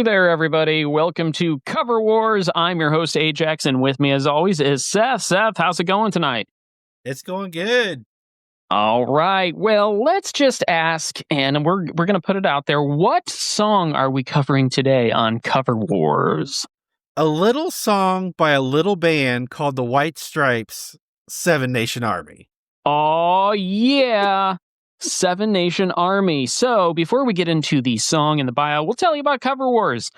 Hey there, everybody. Welcome to Cover Wars. I'm your host, aJaX, and with me, as always, is Seth. Seth, how's it going tonight? It's going good. All right. Well, let's just ask, and we're going to put it out there. What song are we covering today on Cover Wars? A little song by a little band called the White Stripes, Seven Nation Army. Oh, yeah. Seven Nation Army. So before we get into the song and the bio, we'll tell you about Cover Wars.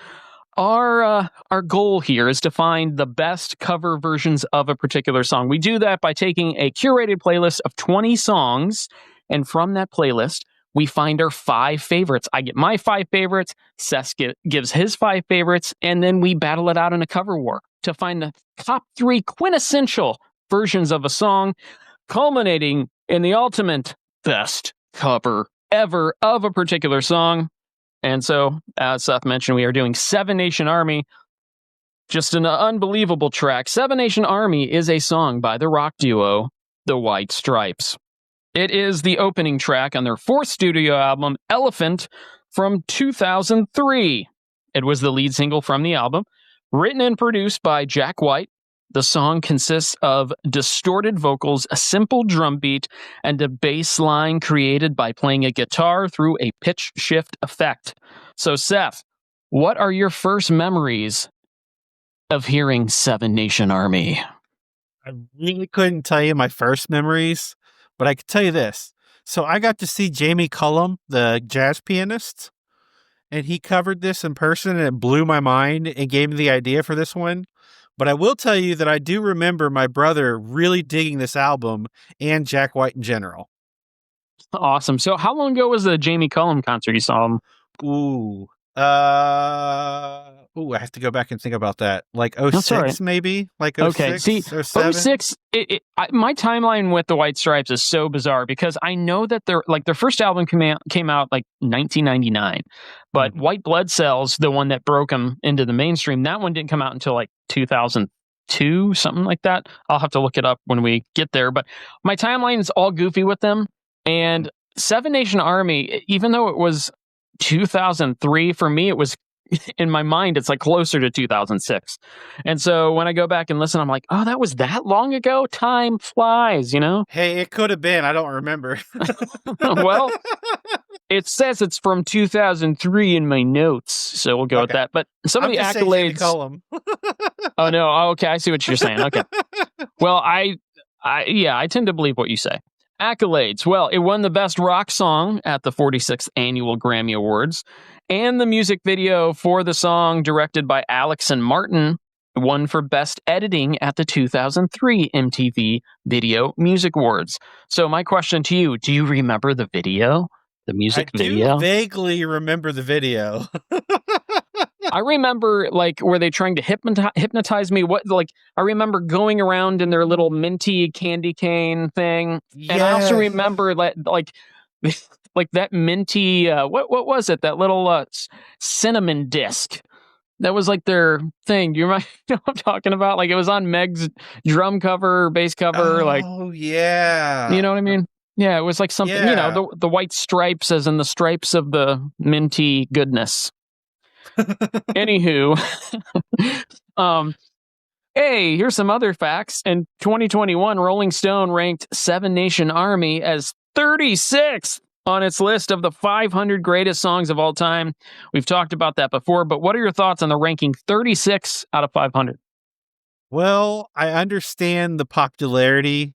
Our goal here is to find the best cover versions of a particular song. We do that by taking a curated playlist of 20 songs, and from that playlist, we find our 5 favorites. I get my 5 favorites, Seth gives his 5 favorites, and then we battle it out in a cover war to find the top 3 quintessential versions of a song, culminating in the ultimate best cover ever of a particular song. And so, as Seth mentioned, we are doing Seven Nation Army. Just an unbelievable track. Seven Nation Army is a song by the rock duo, the White Stripes. It is the opening track on their 4th studio album, Elephant, from 2003. It was the lead single from the album, written and produced by Jack White. The song consists of distorted vocals, a simple drum beat, and a bass line created by playing a guitar through a pitch shift effect. So, Seth, what are your first memories of hearing Seven Nation Army? I really couldn't tell you my first memories, but I could tell you this. So I got to see Jamie Cullum, the jazz pianist, and he covered this in person, and it blew my mind and gave me the idea for this one. But I will tell you that I do remember my brother really digging this album and Jack White in general. Awesome. So how long ago was the Jamie Cullum concert you saw him? I have to go back and think about that. Like 06, right. Maybe? Like 06 okay. See, or 07? 06, my timeline with the White Stripes is so bizarre because I know that their first album came out like 1999, but White Blood Cells, the one that broke them into the mainstream, that one didn't come out until like 2002, something like that. I'll have to look it up when we get there, but my timeline is all goofy with them. And Seven Nation Army, even though it was 2003, for me, it was, in my mind, it's like closer to 2006. And so when I go back and listen, I'm like, oh, that was that long ago? Time flies, you know? Hey, it could have been. I don't remember. Well, it says it's from 2003 in my notes, so we'll go with that. But some of the accolades... Oh, no. Oh, okay, I see what you're saying. Okay. Well, I tend to believe what you say. Accolades. Well, it won the Best Rock Song at the 46th Annual Grammy Awards, and the music video for the song, directed by Alex and Martin, won for Best Editing at the 2003 MTV Video Music Awards. So my question to you, do you remember the video? The music video? I do vaguely remember the video. I remember, like, were they trying to hypnotize me? I remember going around in their little minty candy cane thing. Yes. And I also remember, like that minty, what was it? That little cinnamon disc. That was like their thing. Do you remember what I'm talking about? Like, it was on Meg's drum cover, bass cover. Oh, yeah. You know what I mean? Yeah, it was like something, the white stripes, as in the stripes of the minty goodness. Anywho, hey, here's some other facts. In 2021, Rolling Stone ranked Seven Nation Army as 36th on its list of the 500 greatest songs of all time. We've talked about that before, but what are your thoughts on the ranking 36 out of 500? Well, I understand the popularity.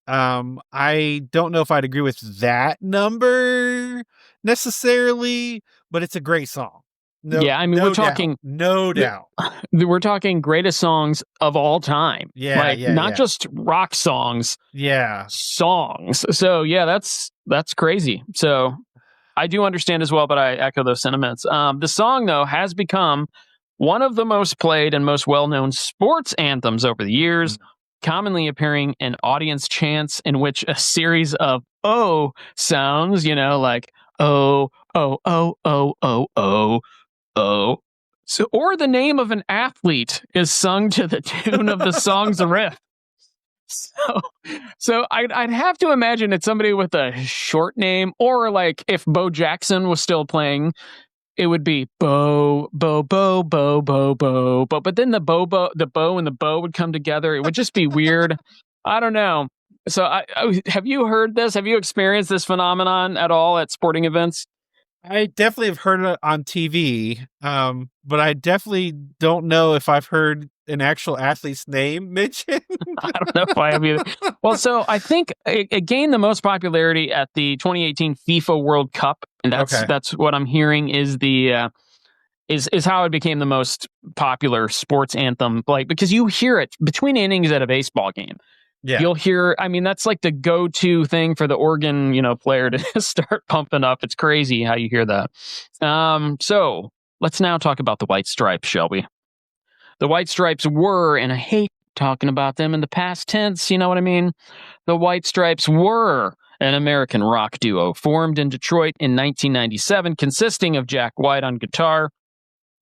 I don't know if I'd agree with that number necessarily, but it's a great song. We're talking no doubt. We're talking greatest songs of all time. Not just rock songs. Yeah, songs. So that's crazy. So I do understand as well, but I echo those sentiments. The song though has become one of the most played and most well-known sports anthems over the years, commonly appearing in audience chants in which a series of "oh" sounds, like "oh, oh, oh, oh, oh, oh." Oh, so or the name of an athlete is sung to the tune of the song's riff. So I'd have to imagine it's somebody with a short name, or like if Bo Jackson was still playing, it would be bow, bow, bow, bow, bow, bow, but then the bow and the bow would come together. It would just be weird. I don't know. So have you heard this? Have you experienced this phenomenon at all at sporting events? I definitely have heard it on TV, but I definitely don't know if I've heard an actual athlete's name mentioned. I don't know if I have either. Well, so I think it gained the most popularity at the 2018 FIFA World Cup, and that's what I'm hearing is the is how it became the most popular sports anthem. Like, because you hear it between innings at a baseball game. Yeah. You'll hear, I mean, that's like the go-to thing for the organ, player to start pumping up. It's crazy how you hear that. So let's now talk about the White Stripes, shall we? The White Stripes were, and I hate talking about them in the past tense, you know what I mean? The White Stripes were an American rock duo formed in Detroit in 1997, consisting of Jack White on guitar,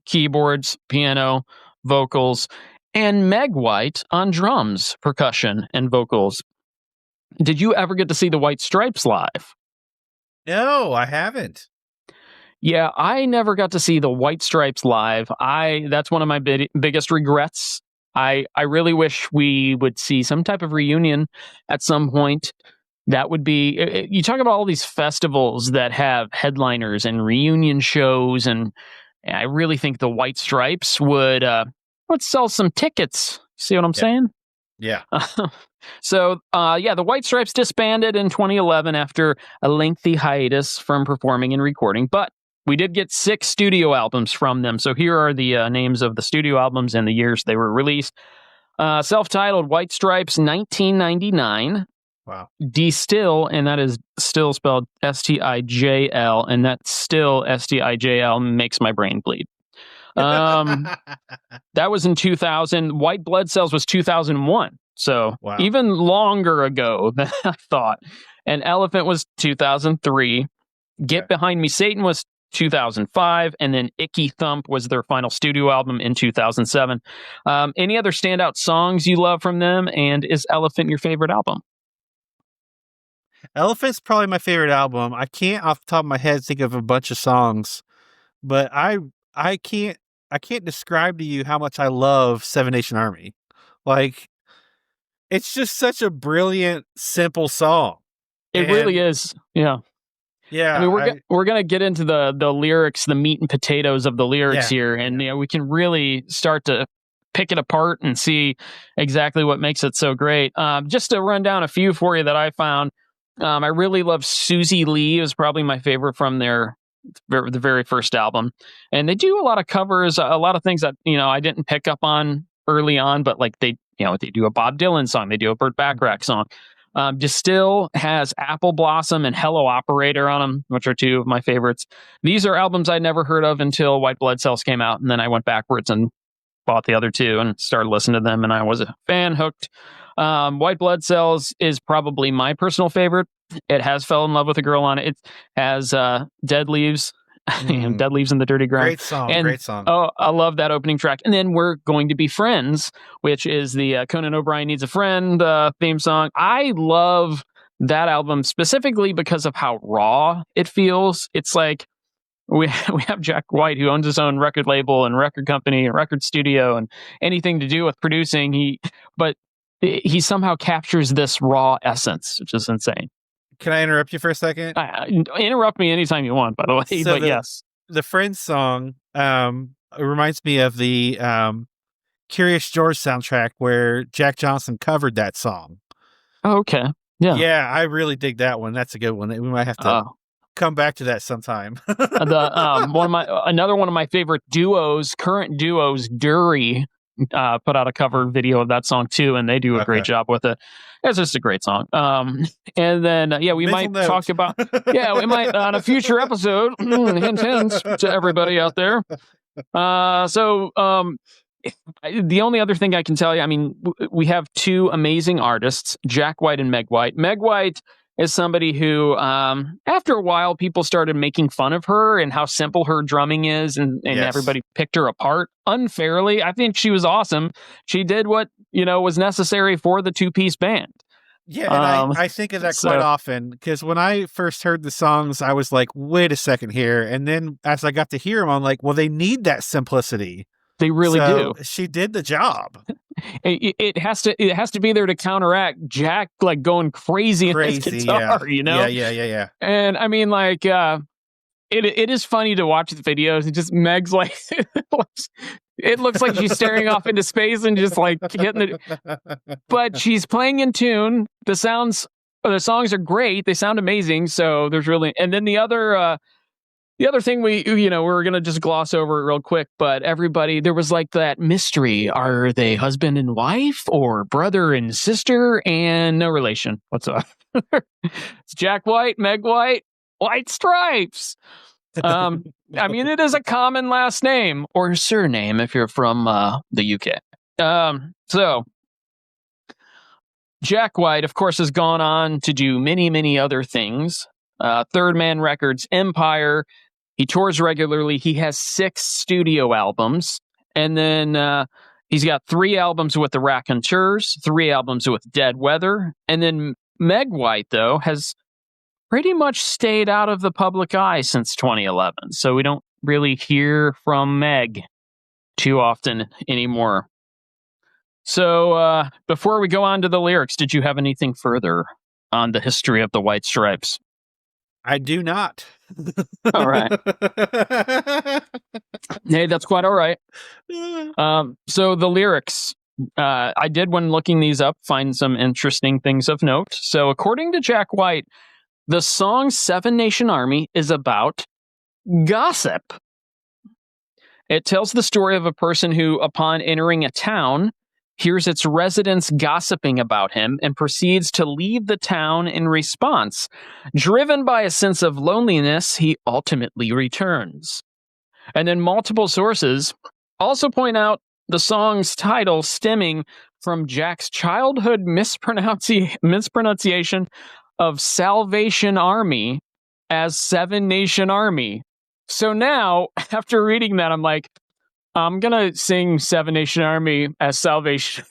keyboards, piano, vocals, and Meg White on drums, percussion, and vocals. Did you ever get to see the White Stripes live? No, I haven't. Yeah, I never got to see the White Stripes live. That's one of my biggest regrets. I really wish we would see some type of reunion at some point. That would be, you talk about all these festivals that have headliners and reunion shows, and I really think the White Stripes would sell some tickets. See what I'm saying? Yeah. So, the White Stripes disbanded in 2011 after a lengthy hiatus from performing and recording, but we did get 6 studio albums from them. So here are the names of the studio albums and the years they were released. Self-titled White Stripes 1999. Wow. Distill, and that is still spelled Stijl, and that still Stijl makes my brain bleed. That was in 2000. White Blood Cells was 2001. So even longer ago than I thought. And Elephant was 2003. Get Behind Me Satan was 2005. And then Icky Thump was their final studio album in 2007. Any other standout songs you love from them? And is Elephant your favorite album? Elephant's probably my favorite album. I can't off the top of my head think of a bunch of songs, but I can't describe to you how much I love Seven Nation Army. Like, it's just such a brilliant, simple song. It really is. Yeah. Yeah. I mean, we're going to get into the lyrics, the meat and potatoes of the lyrics here. And we can really start to pick it apart and see exactly what makes it so great. Just to run down a few for you that I found. I really love Susie Lee. Is probably my favorite from the very first album. And they do a lot of covers, a lot of things that, I didn't pick up on early on, but like they do a Bob Dylan song. They do a Burt Bacharach song. Distill has Apple Blossom and Hello Operator on them, which are 2 of my favorites. These are albums I'd never heard of until White Blood Cells came out. And then I went backwards and bought the other 2 and started listening to them. And I was a fan, hooked. White Blood Cells is probably my personal favorite. It has Fell in Love with a Girl on it. It has Dead Leaves, Dead Leaves in the Dirty Ground. Great song. Oh, I love that opening track. And then We're Going to Be Friends, which is the Conan O'Brien Needs a Friend theme song. I love that album specifically because of how raw it feels. It's like we have Jack White, who owns his own record label and record company and record studio and anything to do with producing. But he somehow captures this raw essence, which is insane. Can I interrupt you for a second? Interrupt me anytime you want, by the way. So yes. The Friends song reminds me of the Curious George soundtrack where Jack Johnson covered that song. Oh, okay. Yeah. Yeah, I really dig that one. That's a good one. We might have to come back to that sometime. Another one of my favorite current duos, Dury, put out a cover video of that song too, and they do a great job with it. It's just a great song. And then we might talk about we might on a future episode. Hint, hint to everybody out there. The only other thing I can tell you, I mean, we have 2 amazing artists, Jack White and Meg White. Meg White is somebody who, after a while, people started making fun of her and how simple her drumming is, and everybody picked her apart unfairly. I think she was awesome. She did what was necessary for the 2-piece band. Yeah, and I think of that quite so often because when I first heard the songs, I was like, wait a second here. And then as I got to hear them, I'm like, well, they need that simplicity. they really So do. she did the job. It has to be there to counteract Jack like going crazy on his Crazy, yeah. guitar, you know? Yeah. And I mean, like, it is funny to watch the videos. And just Meg's like, it looks like she's staring off into space and just like hitting it. But she's playing in tune. The songs are great. They sound amazing. So there's really, and then the other thing we're going to just gloss over it real quick, but everybody, there was like that mystery. Are they husband and wife or brother and sister and no relation whatsoever? It's Jack White, Meg White, White Stripes. I mean, it is a common last name or surname if you're from the UK. So Jack White, of course, has gone on to do many, many other things. Third Man Records, Empire. He tours regularly. He has 6 studio albums. And then he's got 3 albums with the Raconteurs, 3 albums with Dead Weather. And then Meg White, though, has pretty much stayed out of the public eye since 2011. So we don't really hear from Meg too often anymore. So before we go on to the lyrics, did you have anything further on the history of the White Stripes? I do not. All right. Hey, that's quite all right. So the lyrics, I did, when looking these up, find some interesting things of note. So according to Jack White, the song Seven Nation Army is about gossip. It tells the story of a person who, upon entering a town, hears its residents gossiping about him and proceeds to leave the town in response. Driven by a sense of loneliness, he ultimately returns. And then multiple sources also point out the song's title stemming from Jack's childhood mispronunciation of Salvation Army as Seven Nation Army. So now, after reading that, I'm like, I'm going to sing Seven Nation Army as Salvation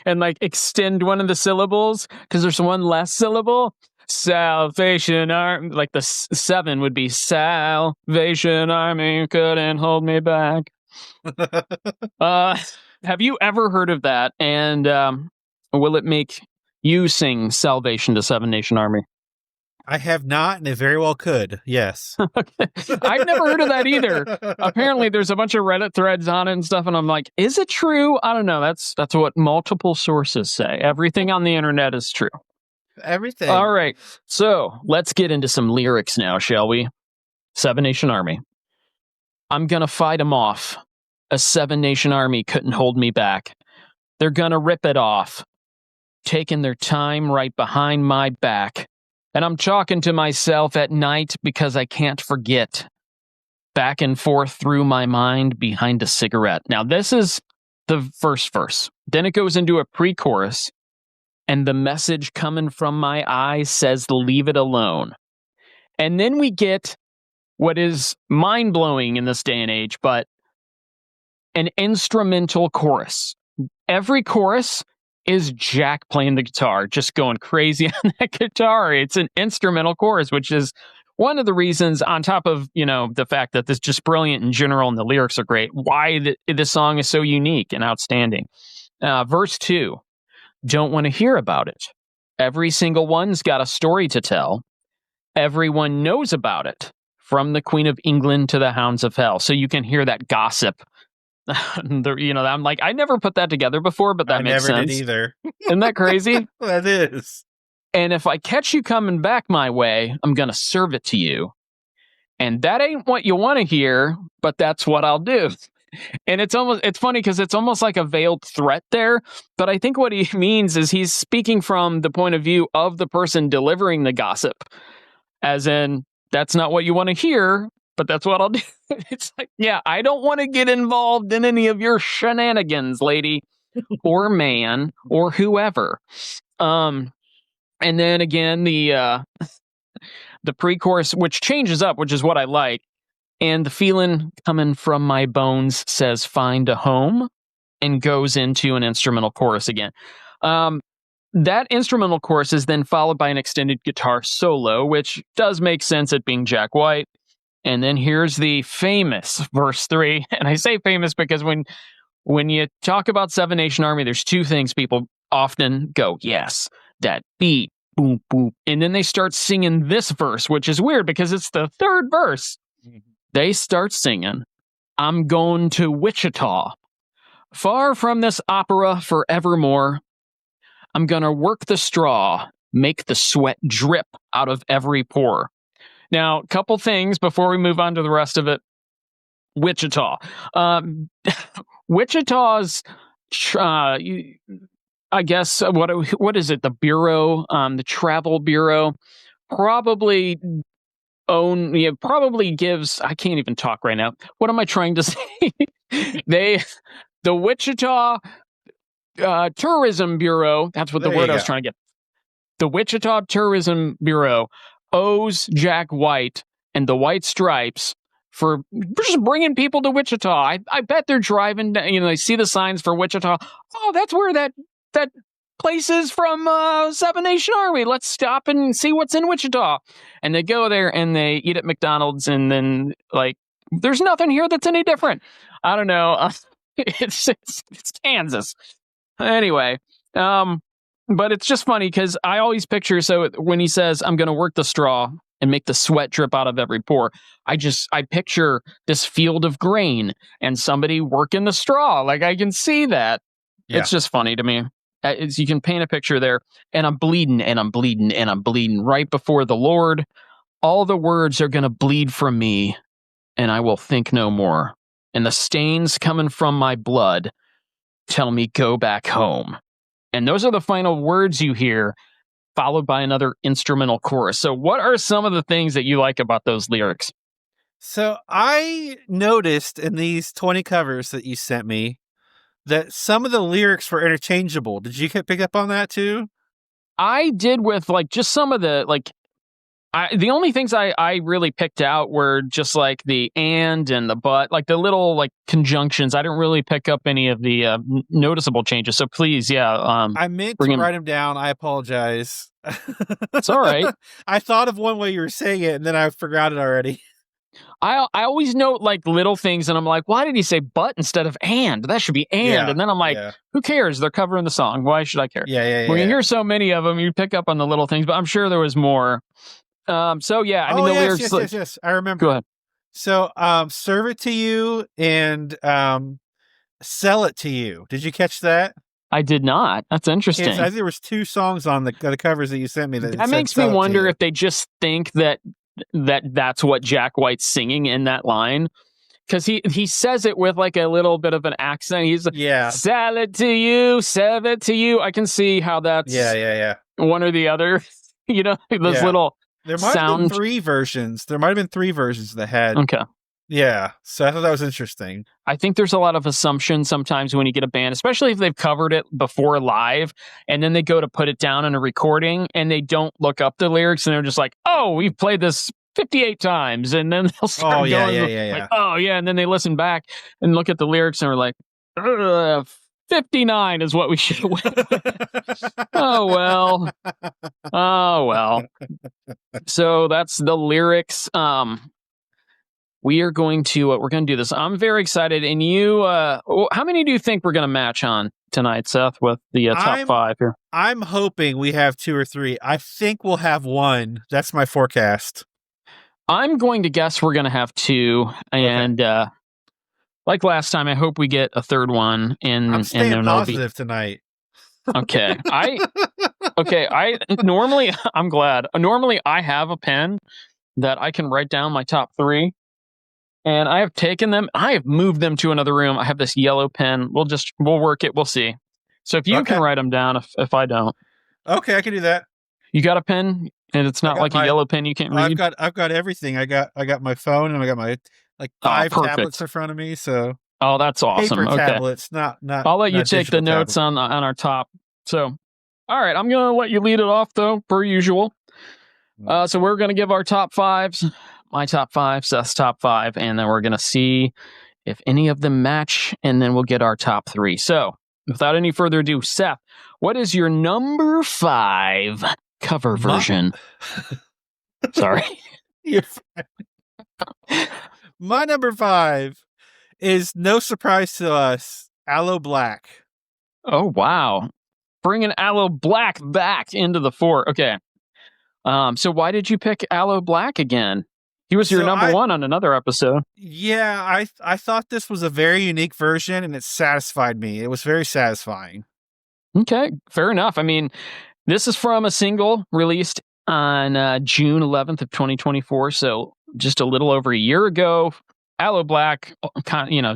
and like extend one of the syllables because there's one less syllable. Salvation Army, like the 7 would be Salvation Army, couldn't hold me back. Have you ever heard of that? And will it make you sing Salvation to Seven Nation Army? I have not, and it very well could. Yes. Okay. I've never heard of that either. Apparently, there's a bunch of Reddit threads on it and stuff, and I'm like, is it true? I don't know. That's what multiple sources say. Everything on the internet is true. Everything. All right. So let's get into some lyrics now, shall we? Seven Nation Army. I'm gonna fight them off. A Seven Nation Army couldn't hold me back. They're gonna rip it off, taking their time right behind my back. And I'm talking to myself at night because I can't forget. Back and forth through my mind behind a cigarette. Now, this is the first verse. Then it goes into a pre-chorus. And the message coming from my eyes says, leave it alone. And then we get what is mind-blowing in this day and age, but an instrumental chorus. Every chorus is Jack playing the guitar, just going crazy on that guitar. It's an instrumental chorus, which is one of the reasons, on top of, the fact that this is just brilliant in general and the lyrics are great, why this song is so unique and outstanding. Verse 2, don't want to hear about it. Every single one's got a story to tell. Everyone knows about it, from the Queen of England to the Hounds of Hell. So you can hear that gossip. I'm like, I never put that together before, but that makes sense. I never did either. Isn't that crazy? That is. And if I catch you coming back my way, I'm going to serve it to you. And that ain't what you want to hear, but that's what I'll do. And it's funny because it's almost like a veiled threat there. But I think what he means is he's speaking from the point of view of the person delivering the gossip. As in, that's not what you want to hear, but that's what I'll do. It's like, yeah, I don't want to get involved in any of your shenanigans, lady, or man, or whoever. And then again, the pre-chorus, which changes up, which is what I like. And the feeling coming from my bones says, find a home, and goes into an instrumental chorus again. that instrumental chorus is then followed by an extended guitar solo, which does make sense, it being Jack White. And then here's the famous verse 3. And I say famous because when you talk about Seven Nation Army, there's two things people often go, yes, that beat, boom, boom. And then they start singing this verse, which is weird because it's the third verse. They start singing, I'm going to Wichita. Far from this opera for Evermore. I'm going to work the straw, make the sweat drip out of every pore. Now, a couple things before we move on to the rest of it. Wichita. Wichita's, I guess, what is it? The bureau, the travel bureau, probably probably gives. I can't even talk right now. What am I trying to say? The Wichita Tourism Bureau. That's what the word I was trying to get. The Wichita Tourism Bureau owes Jack White and the White Stripes for just bringing people to Wichita. I bet they're driving, they see the signs for Wichita. Oh, that's where that place is from Seven Nation Army. Let's stop and see what's in Wichita. And they go there and they eat at McDonald's, and then there's nothing here that's any different. I don't know. It's Kansas. Anyway, but it's just funny because I always picture, so when he says, I'm going to work the straw and make the sweat drip out of every pore, I picture this field of grain and somebody working the straw. I can see that. Yeah. It's just funny to me. You can paint a picture there. And I'm bleeding and I'm bleeding and I'm bleeding right before the Lord. All the words are going to bleed from me and I will think no more. And the stains coming from my blood tell me go back home. And those are the final words you hear, followed by another instrumental chorus. So what are some of the things that you like about those lyrics? So I noticed in these 20 covers that you sent me that some of the lyrics were interchangeable. Did you pick up on that too? I did with just some of the the only things I really picked out were just the and the but, the little conjunctions. I didn't really pick up any of the noticeable changes. So please, yeah. I meant to write them down. I apologize. It's all right. I thought of one way you were saying it, and then I forgot it already. I always note little things, and I'm like, why did he say but instead of and? That should be and. Yeah, and then I'm like, who cares? They're covering the song. Why should I care? Yeah. When you hear so many of them, you pick up on the little things, but I'm sure there was more. So yeah, I mean the lyrics. Yes. I remember. Go ahead. So, serve it to you and sell it to you. Did you catch that? I did not. That's interesting. I think there was 2 songs on the covers that you sent me. That makes me wonder if they just think that's what Jack White's singing in that line. Because he says it with a little bit of an accent. He's sell it to you, sell it to you. I can see how that's one or the other. Those little. There might have been 3 versions. There might have been 3 versions that had. Okay. Yeah. So I thought that was interesting. I think there's a lot of assumptions sometimes when you get a band, especially if they've covered it before live, and then they go to put it down in a recording and they don't look up the lyrics and they're just like, oh, we've played this 58 times. And then they'll start going, oh, yeah. And then they listen back and look at the lyrics and are like, 59 is what we should have went with. Oh, well. So that's the lyrics. We're going to do this. I'm very excited. And you, how many do you think we're going to match on tonight, Seth, with the top 5 here? I'm hoping we have 2 or 3. I think we'll have 1. That's my forecast. I'm going to guess we're going to have 2. And, like last time, I hope we get a third one. I'm staying positive tonight. Okay. I'm glad. Normally, I have a pen that I can write down my top 3. And I have taken them. I have moved them to another room. I have this yellow pen. We'll work it. We'll see. So if you can write them down, if I don't. Okay, I can do that. You got a pen? And it's not a yellow pen you can't read? I've got everything. I got my phone and I got my 5 tablets in front of me. So that's awesome. Paper okay. Tablets, not. I'll let you take the notes on our top. So, all right, I'm gonna let you lead it off though, per usual. So we're gonna give our top 5s, my top 5, Seth's top 5, and then we're gonna see if any of them match, and then we'll get our top 3. So without any further ado, Seth, what is your number 5 cover version? Sorry. You're fine. My number 5 is, no surprise to us, Aloe Black. Oh, wow. Bringing Aloe Black back into the fore. Okay. So why did you pick Aloe Black again? He was your number 1 on another episode. Yeah, I thought this was a very unique version, and it satisfied me. It was very satisfying. Okay, fair enough. I mean, this is from a single released on June 11th of 2024, so just a little over a year ago. Aloe Black,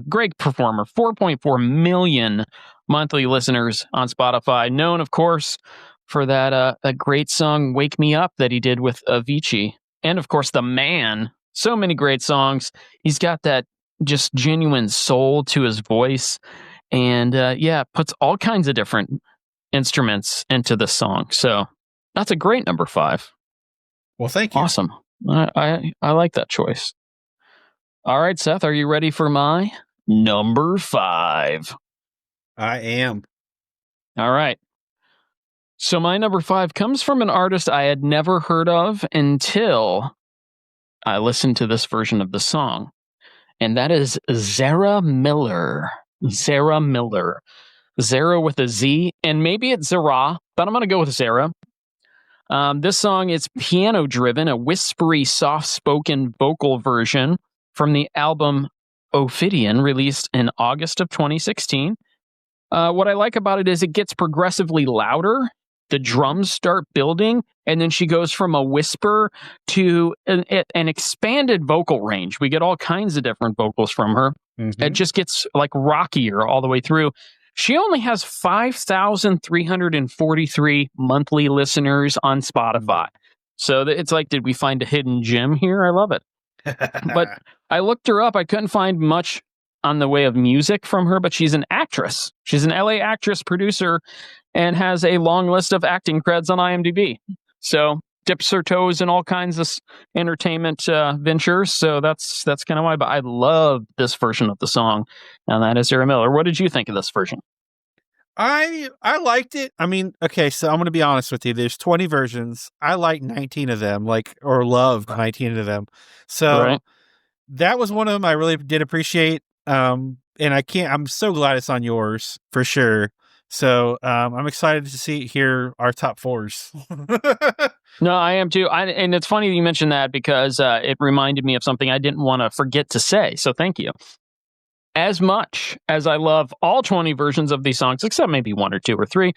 great performer, 4.4 million monthly listeners on Spotify. Known, of course, for that great song "Wake Me Up" that he did with Avicii, and of course, "The Man." So many great songs. He's got that just genuine soul to his voice, and puts all kinds of different instruments into the song. So that's a great number 5. Well, thank you. Awesome. I like that choice. All right, Seth, are you ready for my number 5? I am. All right. So my number 5 comes from an artist I had never heard of until I listened to this version of the song. And that is Zara Miller. Zara Miller. Zara with a Z, and maybe it's Zara, but I'm going to go with Zara. This song is piano-driven, a whispery, soft-spoken vocal version from the album Ophidian, released in August of 2016. What I like about it is it gets progressively louder. The drums start building, and then she goes from a whisper to an expanded vocal range. We get all kinds of different vocals from her. Mm-hmm. It just gets like rockier all the way through. She only has 5,343 monthly listeners on Spotify. So it's like, did we find a hidden gem here? I love it. But I looked her up. I couldn't find much on the way of music from her, but she's an actress. She's an LA actress, producer, and has a long list of acting creds on IMDb. So dips her toes in all kinds of entertainment ventures. So that's kind of why. But I love this version of the song, and that is Zara Miller. What did you think of this version? I liked it. I mean, okay, so I'm going to be honest with you. There's 20 versions. I like 19 of them, loved 19 of them. So that was one of them I really did appreciate. And I'm so glad it's on yours for sure. So I'm excited to hear our top 4s. No, I am too. And it's funny that you mentioned that because it reminded me of something I didn't want to forget to say. So thank you. As much as I love all 20 versions of these songs, except maybe 1 or 2 or 3,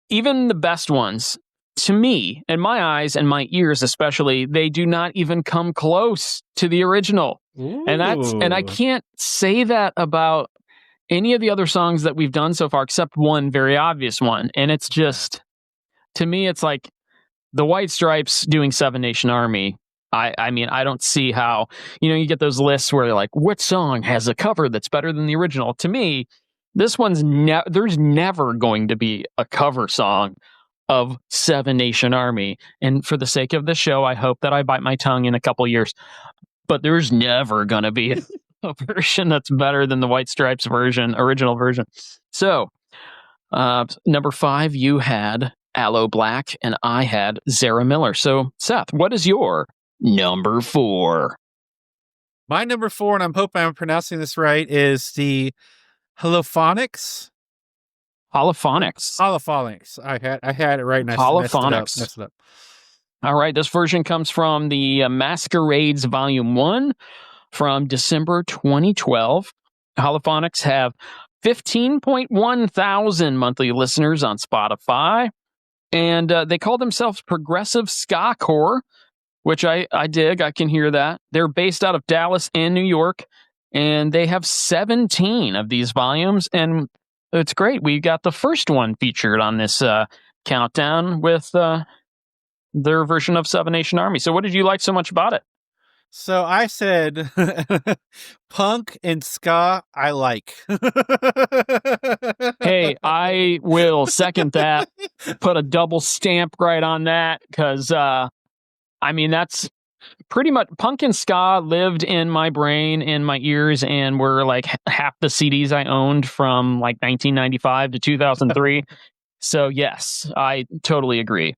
even the best ones, to me, in my eyes and my ears especially, they do not even come close to the original. Ooh. And I can't say that about any of the other songs that we've done so far, except one very obvious one. And it's just, to me, it's like the White Stripes doing Seven Nation Army. I mean, I don't see how, you get those lists where they're like, what song has a cover that's better than the original? To me, this one's there's never going to be a cover song of Seven Nation Army. And for the sake of the show, I hope that I bite my tongue in a couple years. But there's never going to be a version that's better than the White Stripes original version. So, number 5, you had Aloe Black, and I had Zara Miller. So, Seth, what is your number 4? My number 4, and I'm hoping I'm pronouncing this right, is the Holophonics. Holophonics. I had it right. And Holophonics. Messed it up. All right. This version comes from the Masquerades Volume 1 from December 2012. Holophonics have 15.1 thousand monthly listeners on Spotify, and they call themselves progressive ska core, which I dig. I can hear that. They're based out of Dallas and New York, and they have 17 of these volumes, and it's great. We got the first one featured on this countdown with their version of Seven Nation Army. So what did you like so much about it? So I said punk and ska I like. Hey, I will second that. Put a double stamp right on that because, I mean, that's pretty much punk and ska lived in my brain, in my ears, and were like half the CDs I owned from like 1995 to 2003. So yes, I totally agree.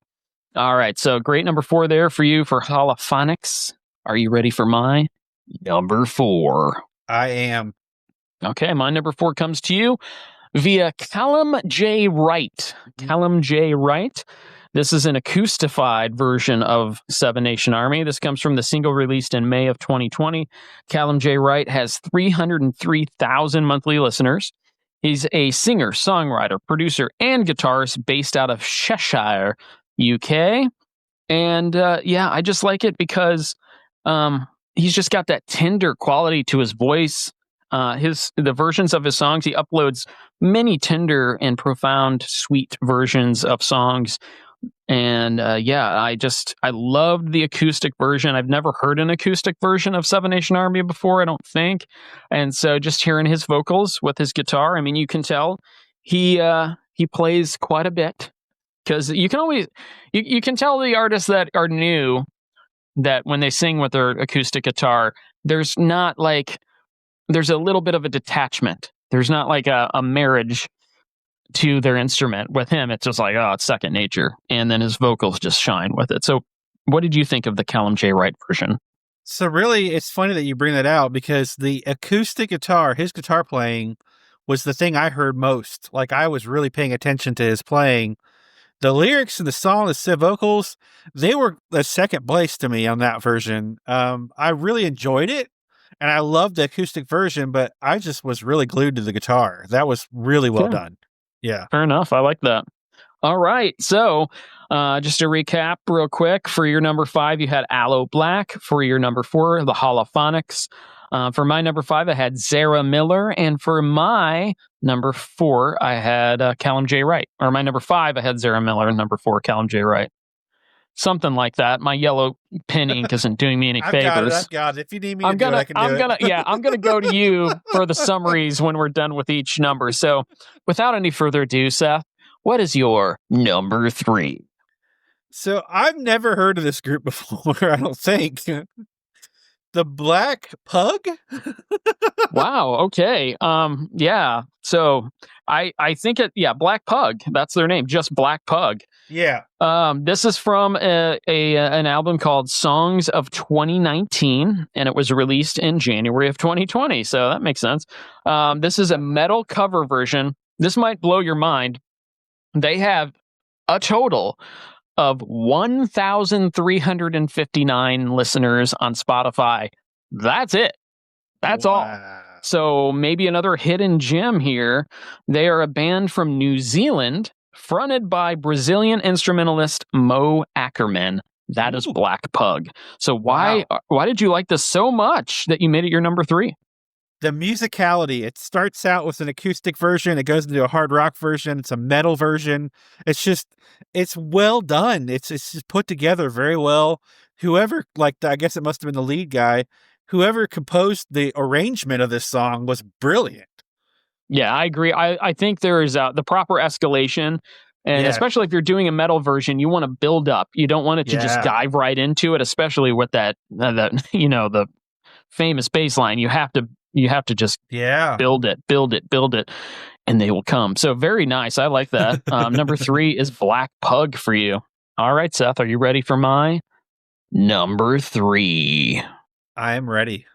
All right, so great number 4 there for you for Holophonics. Are you ready for my number 4? I am. Okay, my number 4 comes to you via Callum J. Wright. Callum J. Wright. This is an acoustified version of Seven Nation Army. This comes from the single released in May of 2020. Callum J. Wright has 303,000 monthly listeners. He's a singer, songwriter, producer, and guitarist based out of Cheshire, UK. And I just like it because he's just got that tender quality to his voice. The versions of his songs, he uploads many tender and profound, sweet versions of songs. And I loved the acoustic version. I've never heard an acoustic version of Seven Nation Army before, I don't think. And so just hearing his vocals with his guitar, I mean, you can tell he plays quite a bit, because you can always you can tell the artists that are new that when they sing with their acoustic guitar, there's a little bit of a detachment. There's not like a marriage to their instrument. With him, it's just like, it's second nature. And then his vocals just shine with it. So what did you think of the Callum J. Wright version? So really, it's funny that you bring that out, because the acoustic guitar, his guitar playing, was the thing I heard most. Like, I was really paying attention to his playing. The lyrics and the song, the Seth vocals, they were a second place to me on that version. I really enjoyed it, and I loved the acoustic version, but I just was really glued to the guitar. That was really well done. Yeah. Fair enough. I like that. All right. So just to recap real quick, for your number 5, you had Aloe Blacc. For your number 4, the Holophonics. For my number 5, I had Zara Miller. And for my number 4, I had Callum J. Wright. Or my number 5, I had Zara Miller. And number 4, Callum J. Wright. Something like that. My yellow pen ink isn't doing me any favors. I've got it. If you need me to do it, I can do it. I'm gonna go to you for the summaries when we're done with each number. So, without any further ado, Seth, what is your number 3? So I've never heard of this group before, I don't think. The Black Pug? Wow. Okay. Yeah. So I think Black Pug. That's their name. Just Black Pug. Yeah. This is from an album called Songs of 2019, and it was released in January of 2020. So that makes sense. This is a metal cover version. This might blow your mind. They have a total of 1,359 listeners on Spotify. That's it. That's all. So maybe another hidden gem here. They are a band from New Zealand, fronted by Brazilian instrumentalist Mo Ackerman. That is Black Pug. So why did you like this so much that you made it your number 3? The musicality. It starts out with an acoustic version. It goes into a hard rock version. It's a metal version. It's well done. It's just put together very well. Whoever, I guess it must have been the lead guy, whoever composed the arrangement of this song was brilliant. Yeah, I agree. I think there is the proper escalation. And especially if you're doing a metal version, you want to build up. You don't want it to just dive right into it, especially with that the famous bass line. You have to just build it, and they will come. So very nice. I like that. Number 3 is Black Pug for you. All right, Seth, are you ready for my number 3? I am ready.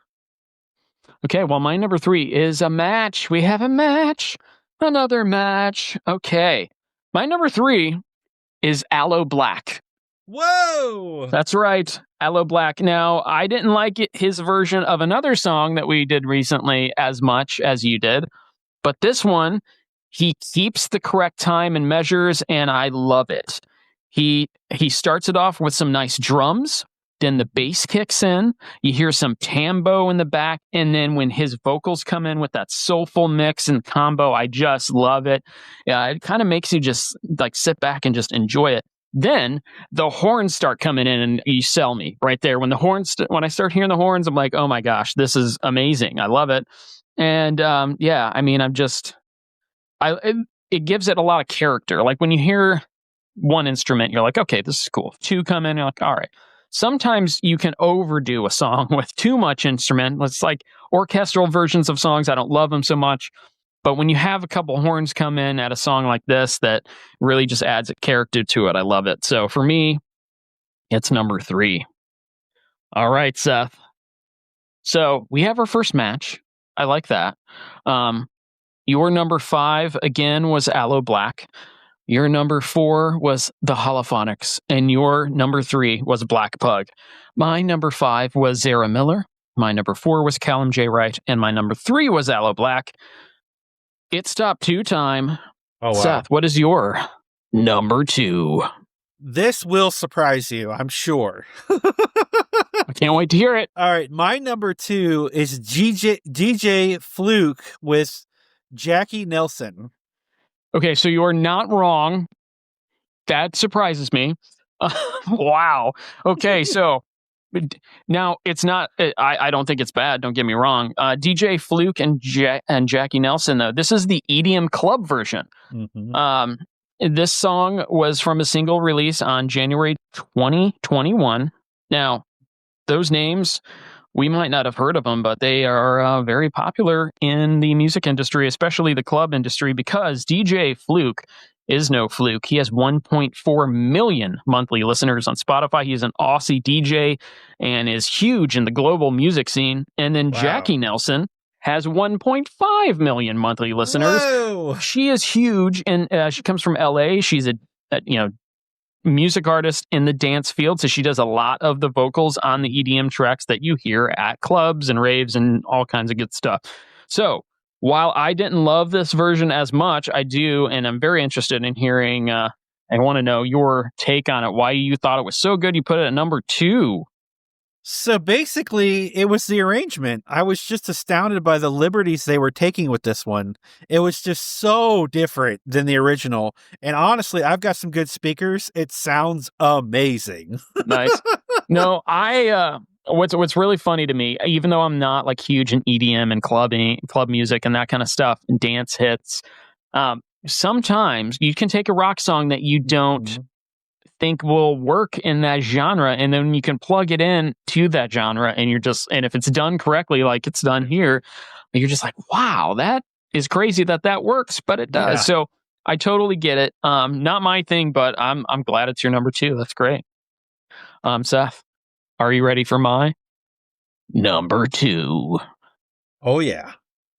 Okay, well, my number 3 is a match. We have a match. Another match. Okay. My number 3 is Aloe Blacc. Whoa! That's right. Aloe Blacc. Now, I didn't like his version of another song that we did recently as much as you did. But this one, he keeps the correct time and measures, and I love it. He starts it off with some nice drums. Then the bass kicks in. You hear some tambo in the back. And then when his vocals come in with that soulful mix and combo, I just love it. Yeah, it kind of makes you just sit back and just enjoy it. Then the horns start coming in and you sell me right there. When I start hearing the horns, I'm like, oh my gosh, this is amazing. I love it. And it gives it a lot of character. Like when you hear one instrument, you're like, okay, this is cool. 2 come in, you're like, all right. sometimes you can overdo a song with too much instrument. It's like orchestral versions of songs. I don't love them so much. But when you have a couple horns come in at a song like this, that really just adds a character to it. I love it. So for me, it's number 3. All right, Seth. So we have our first match. I like that. Your number 5, again, was Aloe Blacc. Your number 4 was the Holophonics. And your number 3 was Black Pug. My number 5 was Zara Miller. My number 4 was Callum J. Wright. And my number 3 was Aloe Blacc. It's top 2 time. Oh, wow. Seth, what is your number 2? This will surprise you, I'm sure. I can't wait to hear it. All right, my number 2 is DJ Fluke with Jackie Nelson. Okay, so you're not wrong. That surprises me. Wow. Okay, so now it's not. I don't think it's bad. Don't get me wrong. DJ Fluke and Jackie Nelson, though. This is the EDM club version. Mm-hmm. This song was from a single release on January 2021. Now, those names, we might not have heard of them, but they are very popular in the music industry, especially the club industry, because DJ Fluke is no fluke. He has 1.4 million monthly listeners on Spotify. He's an Aussie DJ and is huge in the global music scene. And then Wow. Jackie Nelson has 1.5 million monthly listeners. Whoa. She is huge, and she comes from LA. She's a music artist in the dance field, so she does a lot of the vocals on the EDM tracks that you hear at clubs and raves and all kinds of good stuff. So while I didn't love this version as much, I do, and I'm very interested in hearing, I want to know your take on it, why you thought it was so good you put it at number 2. So basically, it was the arrangement. I was just astounded by the liberties they were taking with this one. It was just so different than the original. And honestly, I've got some good speakers. It sounds amazing. Nice. No, what's really funny to me, even though I'm not like huge in EDM and club music and that kind of stuff and dance hits, sometimes you can take a rock song that you don't think will work in that genre, and then you can plug it in to that genre, and and if it's done correctly, like it's done here, you're just like, wow, that is crazy that works, but it does. Yeah. So I totally get it. Not my thing, but I'm glad it's your number 2. That's great. Seth, are you ready for my number 2? Oh yeah.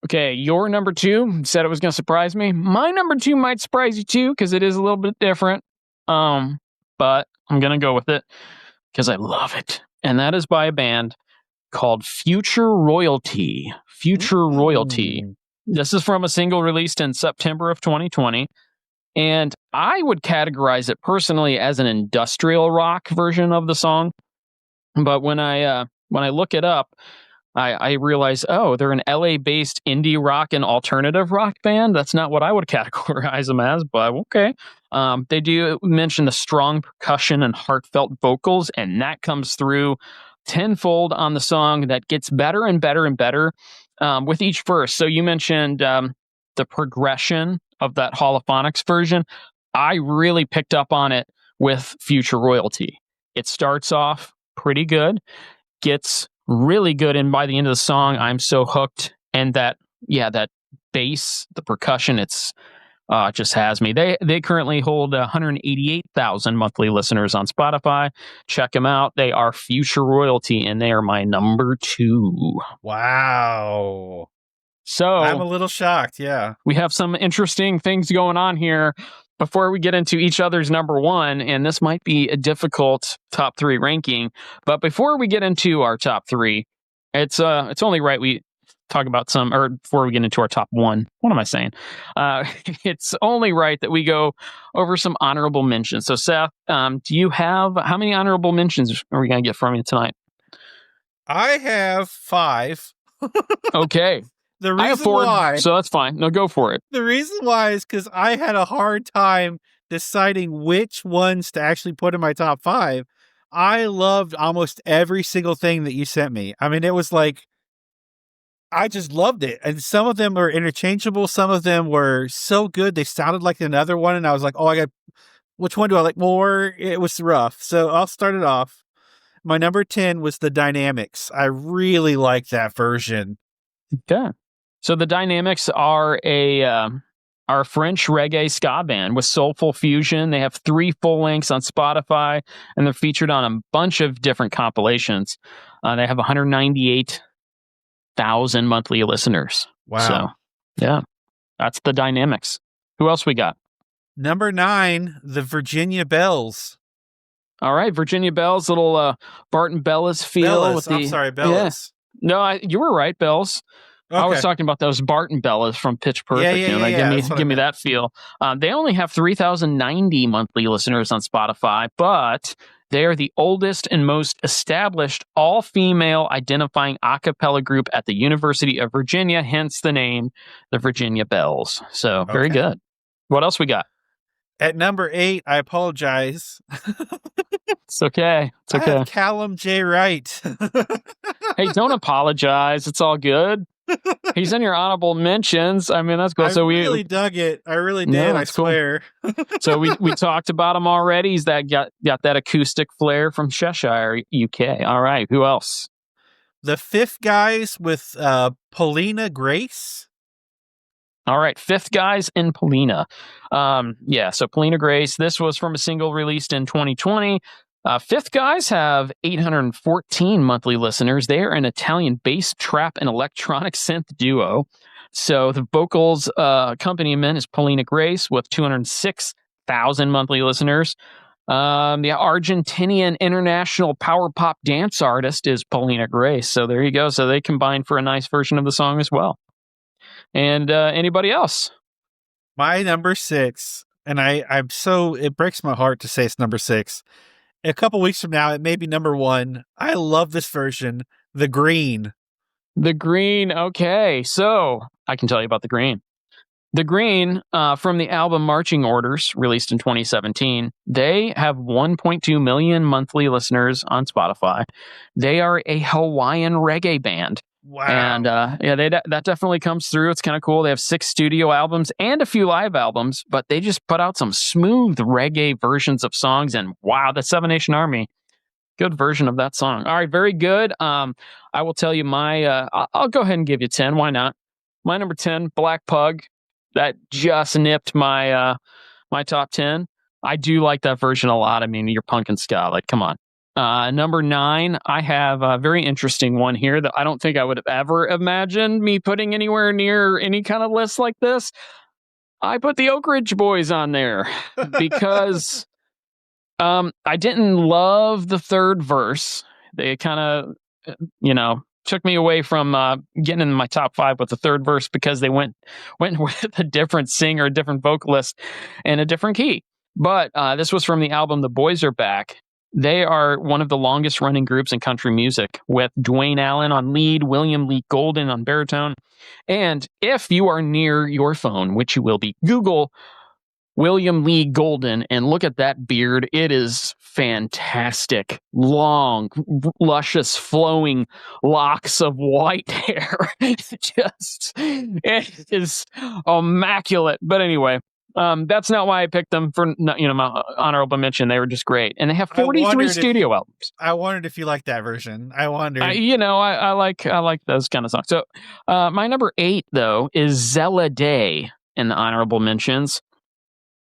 Okay, your number 2 said it was going to surprise me. My number 2 might surprise you too, because it is a little bit different. But I'm going to go with it because I love it. And that is by a band called Future Royalty. Future Royalty. This is from a single released in September of 2020. And I would categorize it personally as an industrial rock version of the song. But when I look it up, I realize, they're an LA-based indie rock and alternative rock band. That's not what I would categorize them as, but okay. They do mention the strong percussion and heartfelt vocals, and that comes through tenfold on the song. That gets better and better and better with each verse. So you mentioned the progression of that Holophonics version. I really picked up on it with Future Royalty. It starts off pretty good, gets really good, and by the end of the song, I'm so hooked. And that bass, the percussion, it's just has me. They currently hold 188,000 monthly listeners on Spotify. Check them out. They are Future Royalty, and they are my number 2. Wow. So I'm a little shocked. Yeah, we have some interesting things going on here before we get into each other's number 1, and this might be a difficult top 3 ranking. But before we get into our top 3, it's only right we talk about before we get into our top 1. What am I saying? It's only right that we go over some honorable mentions. So Seth, do you have, how many honorable mentions are we going to get from you tonight? I have 5. Okay. The reason I have 4, why, so that's fine. No, go for it. The reason why is because I had a hard time deciding which ones to actually put in my top 5. I loved almost every single thing that you sent me. I mean, it was like, I just loved it. And some of them were interchangeable. Some of them were so good. They sounded like another one. And I was like, which one do I like more? It was rough. So I'll start it off. My number 10 was the Dynamics. I really like that version. Okay. So the Dynamics are a French reggae ska band with soulful fusion. They have 3 full lengths on Spotify, and they're featured on a bunch of different compilations. They have 198,000 monthly listeners. Wow. So, yeah, that's the Dynamics. Who else we got? Number 9, the Virginia Bells. All right, Virginia Bells, little Barton Bellas feel. Bellas. Yeah. No, you were right, Bells. Okay. I was talking about those Barton Bellas from Pitch Perfect. Give me that feel. They only have 3,090 monthly listeners on Spotify, but they are the oldest and most established all-female identifying a cappella group at the University of Virginia, hence the name, the Virginia Bells. So, very good. What else we got? At number 8, I apologize. It's okay. It's okay. I have Callum J. Wright. Hey, don't apologize. It's all good. He's in your honorable mentions. I mean, that's cool. I really dug it. I really did. I swear. Cool. So we talked about him already. He's got that acoustic flair from Cheshire, UK. All right. Who else? The Fifth Guys with Paulina Grace. All right. Fifth Guys and Paulina. So Paulina Grace. This was from a single released in 2020. Fifth Guys have 814 monthly listeners. They are an Italian bass, trap, and electronic synth duo. So the vocals accompaniment is Paulina Grace with 206,000 monthly listeners. The Argentinian international power pop dance artist is Paulina Grace. So there you go. So they combined for a nice version of the song as well. And anybody else? My number 6, and it breaks my heart to say it's number 6. A couple weeks from now, it may be number 1. I love this version, The Green. The Green, okay. So, I can tell you about The Green. The Green, from the album Marching Orders, released in 2017, they have 1.2 million monthly listeners on Spotify. They are a Hawaiian reggae band. Wow. And that definitely comes through. It's kind of cool. They have 6 studio albums and a few live albums, but they just put out some smooth reggae versions of songs. And wow, the Seven Nation Army, good version of that song. All right, very good. I will tell you I'll go ahead and give you 10. Why not? My number 10, Black Pug. That just nipped my my top 10. I do like that version a lot. I mean, you're punk and ska. Like, come on. Number 9, I have a very interesting one here that I don't think I would have ever imagined me putting anywhere near any kind of list like this. I put the Oak Ridge Boys on there because I didn't love the third verse. They kind of, took me away from getting in my top 5 with the third verse because they went with a different singer, a different vocalist, and a different key. But this was from the album The Boys Are Back. They are one of the longest running groups in country music, with Dwayne Allen on lead, William Lee Golden on baritone. And if you are near your phone, which you will be, Google William Lee Golden and look at that beard. It is fantastic. Long, luscious, flowing locks of white hair. It is immaculate. But anyway, that's not why I picked them for my honorable mention. They were just great, and they have 43 studio albums. I wondered if you liked that version. I wondered. I like those kind of songs. So my number 8 though is Zella Day in the honorable mentions.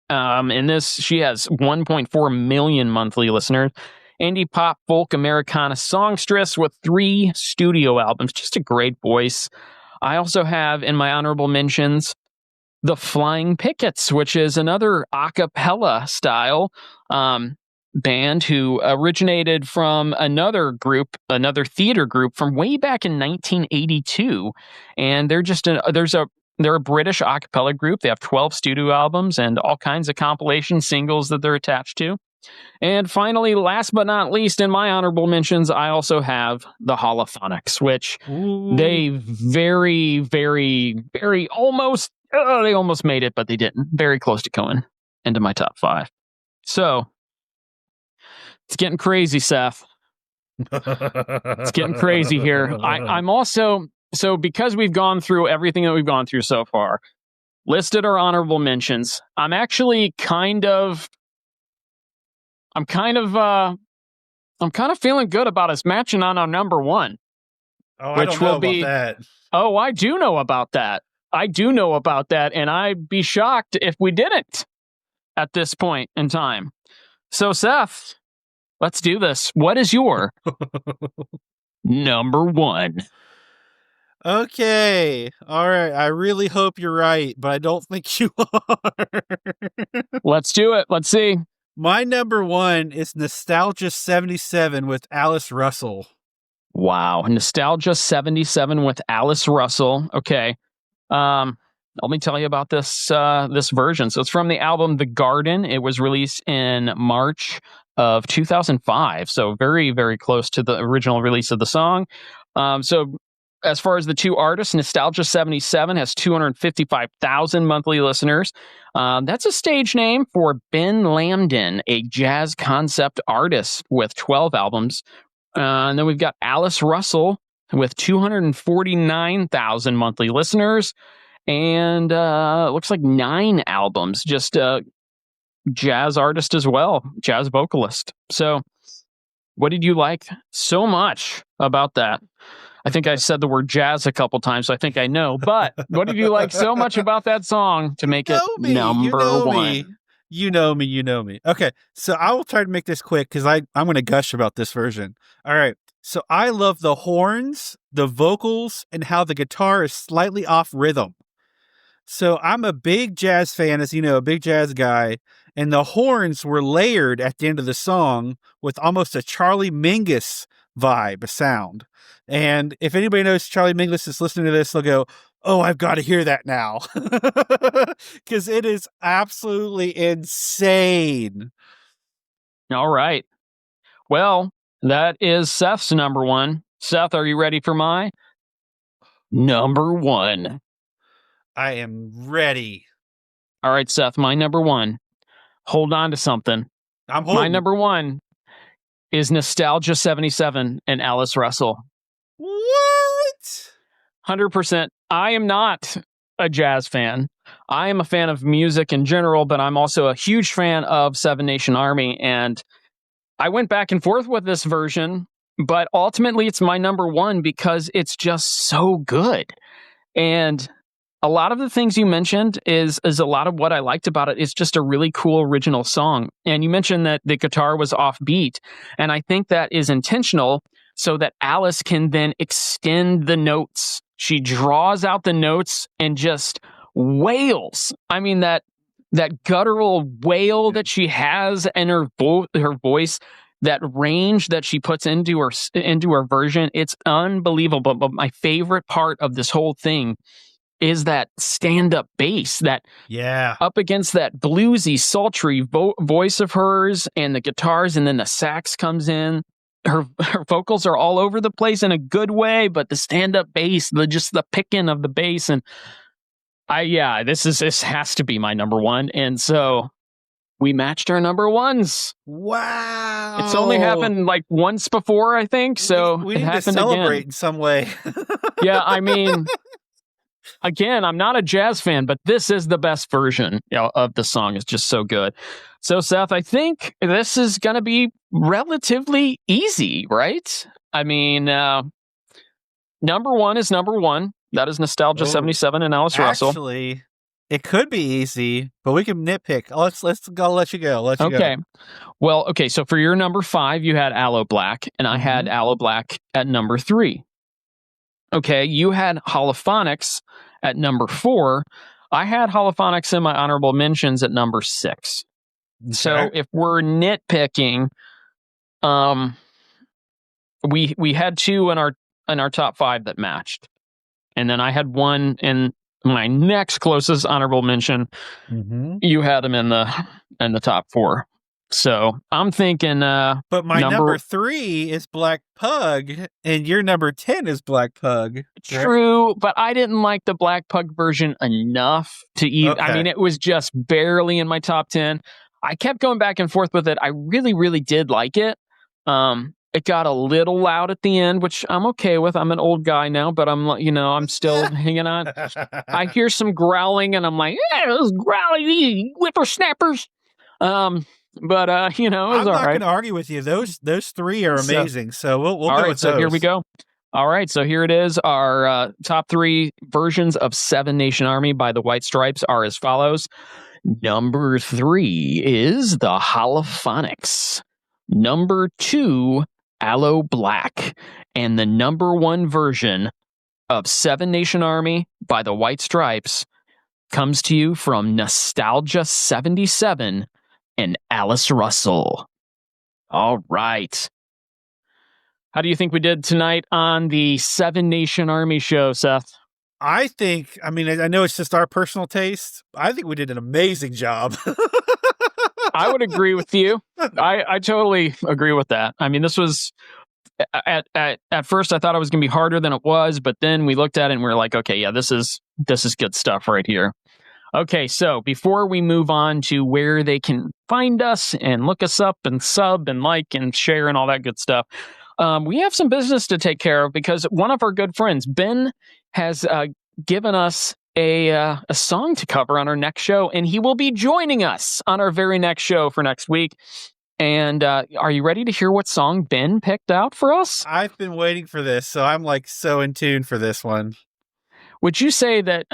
In this, she has 1.4 million monthly listeners. Indie pop, folk, Americana songstress with 3 studio albums. Just a great voice. I also have in my honorable mentions the Flying Pickets, which is another a cappella style band who originated from another theater group from way back in 1982. And they're they're a British a cappella group. They have 12 studio albums and all kinds of compilation singles that they're attached to. And finally, last but not least, in my honorable mentions, I also have the Holophonics, which they very, very, very almost made it, but they didn't. Very close to going into my top 5. So it's getting crazy, Seth. It's getting crazy here. I'm also... So because we've gone through everything that we've gone through so far, listed our honorable mentions, I'm actually kind of I'm kind of feeling good about us matching on our number one. Oh, I don't know about that. Oh, I do know about that. And I'd be shocked if we didn't at this point in time. So, Seth, let's do this. What is your number one? Okay. All right. I really hope you're right, but I don't think you are. Let's do it. Let's see. My number one is Nostalgia 77 with Alice Russell. Wow. Nostalgia 77 with Alice Russell. Okay. Let me tell you about this version. So it's from the album The Garden. It was released in March of 2005. So very, very close to the original release of the song. So as far as the two artists, Nostalgia 77 has 255,000 monthly listeners. That's a stage name for Ben Lambden, a jazz concept artist with 12 albums. And then we've got Alice Russell with 249,000 monthly listeners. And it looks like 9 albums, just a jazz artist as well, jazz vocalist. So what did you like so much about that? I think I said the word jazz a couple times, so I think I know. But what did you like so much about that song to make it number one? You know me. Okay, so I will try to make this quick because I'm going to gush about this version. All right, so I love the horns, the vocals, and how the guitar is slightly off rhythm. So I'm a big jazz fan, as you know, a big jazz guy, and the horns were layered at the end of the song with almost a Charlie Mingus vibe, a sound. And if anybody knows Charlie Mingus is listening to this, they'll go, oh, I've got to hear that now. Because it is absolutely insane. All right. Well, that is Seth's number one. Seth, are you ready for my number one? I am ready. All right, Seth, my number one. Hold on to something. I'm holding. My number one is Nostalgia 77 and Alice Russell. What? 100%. I am not a jazz fan. I am a fan of music in general, but I'm also a huge fan of Seven Nation Army. And I went back and forth with this version, but ultimately it's my number one because it's just so good. And a lot of the things you mentioned is a lot of what I liked about it. It's just a really cool original song. And you mentioned that the guitar was offbeat. And I think that is intentional so that Alice can then extend the notes. She draws out the notes and just wails. I mean, that guttural wail that she has in her voice, that range that she puts into her version, it's unbelievable. But my favorite part of this whole thing is that stand-up bass, that up against that bluesy, sultry voice of hers and the guitars, and then the sax comes in. Her vocals are all over the place in a good way, but the stand-up bass, the picking of the bass, and this has to be my number one, and so we matched our number ones. Wow! It's only happened like once before, I think. So we it need happened to celebrate again in some way. Yeah, I mean. Again, I'm not a jazz fan, but this is the best version of the song. It's just so good. So, Seth, I think this is going to be relatively easy, right? I mean, number one is number one. That is Nostalgia 77 and Alice Russell. Actually, it could be easy, but we can nitpick. Let's go. Let you go. Okay. Well, okay. So for your number 5, you had Aloe Black, and I had Aloe Black at number 3. Okay, you had Holophonics at number 4. I had Holophonics in my honorable mentions at number 6. Okay. So if we're nitpicking, we had 2 in our top 5 that matched, and then I had 1 in my next closest honorable mention. You had them in the top 4. So I'm thinking, but my number 3 is Black Pug, and your number 10 is Black Pug. True, but I didn't like the Black Pug version enough to even. Okay. I mean, it was just barely in my top 10. I kept going back and forth with it. I really, really did like it. It got a little loud at the end, which I'm okay with. I'm an old guy now, but I'm still hanging on. I hear some growling, and I'm like, those growling whippersnappers. But it was I'm all not right. going to argue with you. Those three are amazing. So we'll all go right, with so those. here we go. All right, so here it is. Our top 3 versions of Seven Nation Army by the White Stripes are as follows. Number 3 is the Holophonics. Number 2, Aloe Black. And the number 1 version of Seven Nation Army by the White Stripes comes to you from Nostalgia 77 and Alice Russell. All right. How do you think we did tonight on the Seven Nation Army show, Seth? I know it's just our personal taste. I think we did an amazing job. I would agree with you. I totally agree with that. I mean, this was at first I thought it was going to be harder than it was, but then we looked at it and we were like, okay, yeah, this is good stuff right here. Okay, so before we move on to where they can find us and look us up and sub and like and share and all that good stuff, we have some business to take care of because one of our good friends, Ben, has given us a song to cover on our next show, and he will be joining us on our very next show for next week. And are you ready to hear what song Ben picked out for us? I've been waiting for this, so I'm like so in tune for this one. Would you say that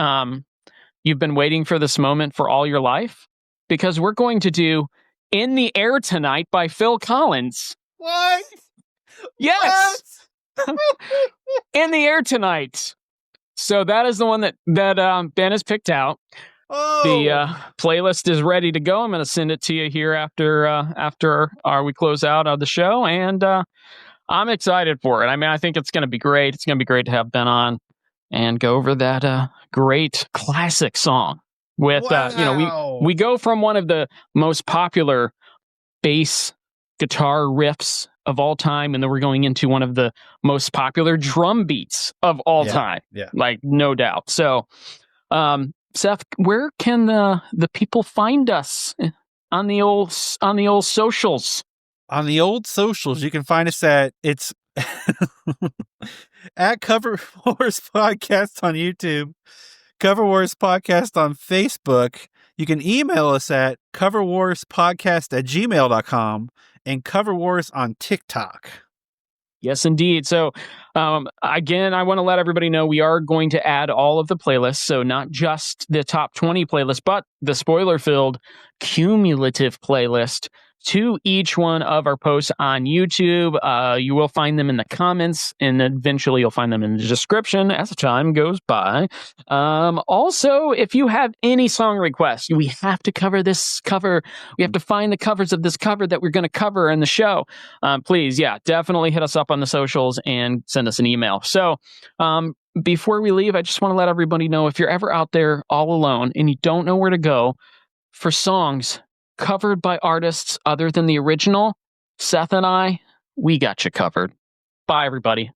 you've been waiting for this moment for all your life? Because we're going to do In the Air Tonight by Phil Collins. What? Yes! What? In the Air Tonight. So that is the one that Ben has picked out. Oh. The playlist is ready to go. I'm going to send it to you here after we close out of the show, and I'm excited for it. I mean, I think it's going to be great. It's going to be great to have Ben on and go over that great classic song. With we go from one of the most popular bass guitar riffs of all time, and then we're going into one of the most popular drum beats of all time. Yeah, like no doubt. So, Seth, where can the people find us on the old socials? On the old socials, you can find us at at Cover Wars Podcast on YouTube, Cover Wars Podcast on Facebook. You can email us at coverwarspodcast@gmail.com and Cover Wars on TikTok. Yes, indeed. So, again, I want to let everybody know we are going to add all of the playlists. So not just the top 20 playlist, but the spoiler-filled cumulative playlist to each one of our posts on YouTube. You will find them in the comments, and eventually you'll find them in the description as the time goes by. Also, if you have any song requests, we have to cover this cover. We have to find the covers of this cover that we're going to cover in the show. Please, definitely hit us up on the socials and send us an email. So, before we leave, I just want to let everybody know, if you're ever out there all alone and you don't know where to go for songs covered by artists other than the original, Seth and I, we got you covered. Bye, everybody.